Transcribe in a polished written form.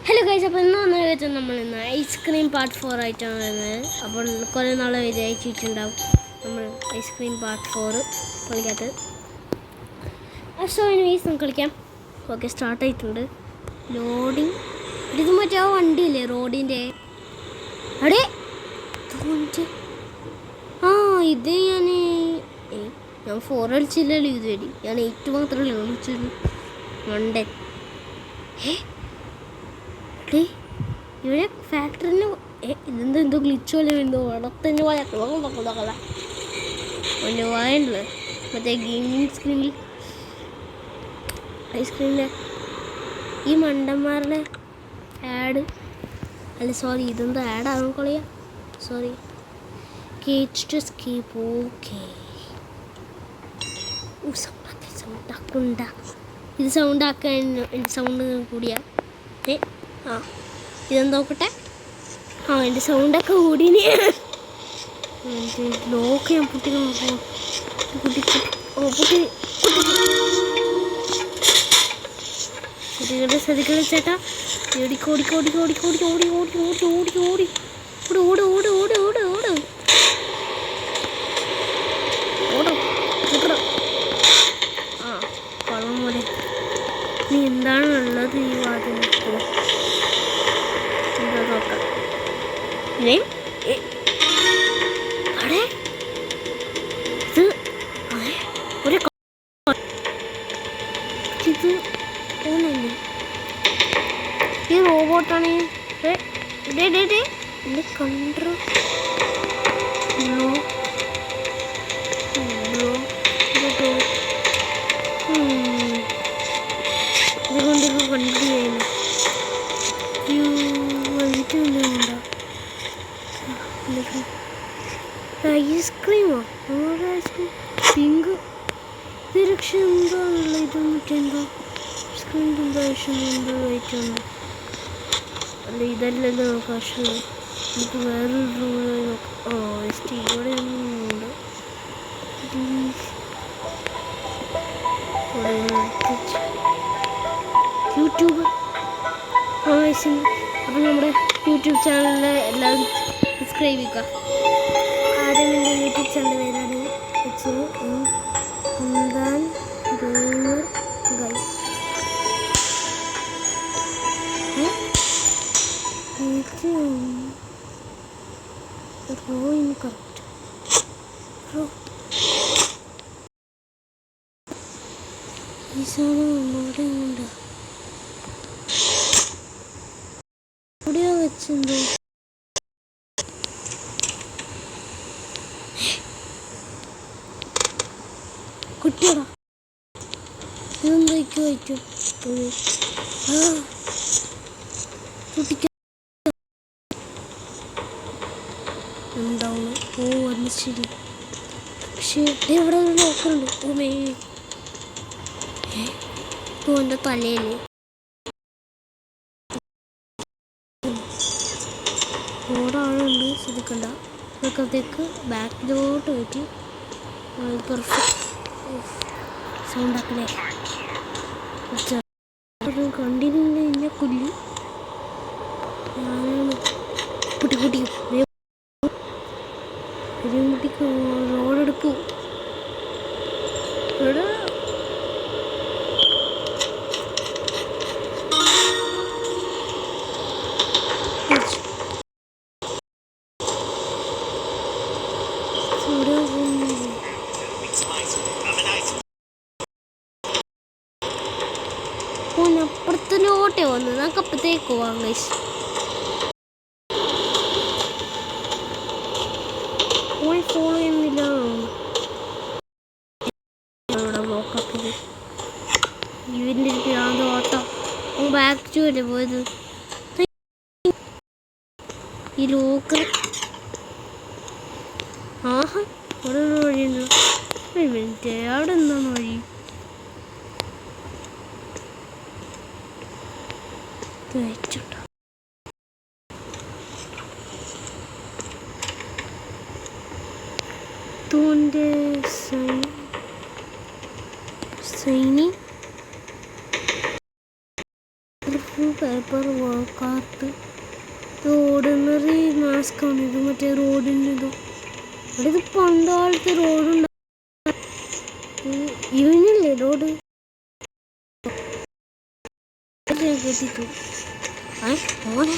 Hello guys, അപ്പോൾ ഇന്ന് വന്നു വെച്ചാൽ നമ്മളിന്ന് ഐസ്ക്രീം പാർട്ട് 4 ആയിട്ടാണ് വരുന്നത്. അപ്പോൾ കുറേ നാളെ വിചാരിച്ചിട്ടുണ്ടാവും നമ്മൾ ഐസ്ക്രീം പാർട്ട് 4 കളിക്കാത്തത്. സോ എനിവേസ് നമുക്ക് കളിക്കാം. ഓക്കെ, സ്റ്റാർട്ട് ആയിട്ടുണ്ട്. ലോഡിങ്. ഇത് മറ്റേ ആ വണ്ടിയില്ലേ റോഡിൻ്റെ അടേ ഇത് ഞാൻ 4 കളിച്ചില്ലല്ലോ ഇതുവരെ. ഞാൻ 8 മാത്രമല്ലേ കളിച്ചുള്ളൂ. മണ്ടൻ. ഇവിടെ ഫാക്ടറിന് ഇതെന്തോ ഗ്ലിച്ച് പോലെ എന്തോ വടത്തന്നെ പോയാൽ വായണ്ടല്ലോ മറ്റേ ഗെയിമിങ് സ്ക്രീനിൽ ഐസ്ക്രീമിൻ്റെ ഈ മണ്ടന്മാരുടെ ആഡ് അല്ല സോറി ഇതെന്തോ ആഡാകും കളിയാ. സോറി കേച്ച് ടു സ്കീപ്പ്. ഓക്കെ സൗണ്ടാക്കണ്ട. ഇത് സൗണ്ടാക്കാൻ സൗണ്ട് കൂടിയാ. ഇതെന്താ നോക്കട്ടെ. എൻ്റെ സൗണ്ടൊക്കെ കൂടിന്. ലോക്ക് ഞാൻ പൊട്ടി കുട്ടികളുടെ ശ്രദ്ധിക്കണം ചേട്ടാ. കള്ളം പോലെ നീ എന്താണ് ഉള്ളത് ഈ വാതിലത്തിൽ? എന്താ നോക്കാം. ഇത് ഓനല്ലേ ഈ റോബോട്ടാണ്. എൻ്റെ കണ്ടോ ഇതുകൊണ്ട് കണ്ടു ചെയ്യുന്നു. ഐസ്ക്രീമോ? ഐസ്ക്രീം പിങ്ക് രക്ഷ എന്താണുള്ള ഇത് മറ്റെന്തോ സ്ക്രീൻ എന്തോ ആയിട്ടുണ്ട്. അല്ല ഇതല്ലല്ലോ കാശ്. നമുക്ക് വേറൊരു റൂമിൽ നോക്കാം. ഇവിടെ ഒന്നുമുണ്ട്. യൂട്യൂബ് അപ്പം നമ്മുടെ യൂട്യൂബ് ചാനലിൽ എല്ലാവരും സബ്സ്ക്രൈബ് ചെയ്യുക. ആദ്യം എൻ്റെ യൂട്യൂബ് ചാനൽ പേരാണ് ഹംദാൻ ഗെയിമർ ഗൈ. റോയിന് കറക്റ്റ് റോ ഈ സാധനം നമ്മുടെ ഉണ്ട്. എവിടെയോ വെച്ചെന്തോ കുട്ടിയോടാ ഇതെന്തൊക്കെ വയ്ക്കും കുട്ടിക്ക് എന്താവുന്നു. അത് ശരി. പക്ഷേ ഇവിടെ ഒരു നോക്കുന്നുണ്ട്. എൻ്റെ തലയിൽ ഓടാളുണ്ട്. ശ്രദ്ധിക്കണ്ട. ഇതൊക്കെ ബാക്കിലോട്ട് പോയിട്ട് പെർഫെക്റ്റ് സൗണ്ടാക്കലേ. കണ്ടിരുന്ന എന്നെ കൊല്ലി. ഞാനാണ് കുട്ടി റോഡെടുക്കും. ഇവിടെ അപ്പുറത്തിലോട്ടേ വന്നു. നമുക്ക് അപ്പുറത്തേക്ക് പോവാം ഗൈസ്. ഫോളോ ചെയ്യുന്നില്ല. ഇവിടെ ബ്ലോക്കാക്കിയത് ഇവൻ്റെ ഭ്രാന്ത് ഓട്ടം. ബാക്ക് ടു അല്ലേ പോയത്. ഈ ലോക്ക് ആഹാ അവിടെ ഒരു വഴിയുണ്ടോ? ഒരു മിനിറ്റ്, അവിടെ എന്താണ് വഴി? വെച്ചിട്ടോ തൂൻ്റെ സൈനി പേപ്പർ വർക്കാർട്ട് ഓർഡിനറി മാസ്ക് ആണ് ഇത്. മറ്റേ റോഡിൻ്റെ ഇത് അവിടെ ഇത് പണ്ട് കാലത്ത് റോഡുണ്ട്. ഇവനല്ലേ റോഡ് കെട്ടിട്ടു. ഓനെ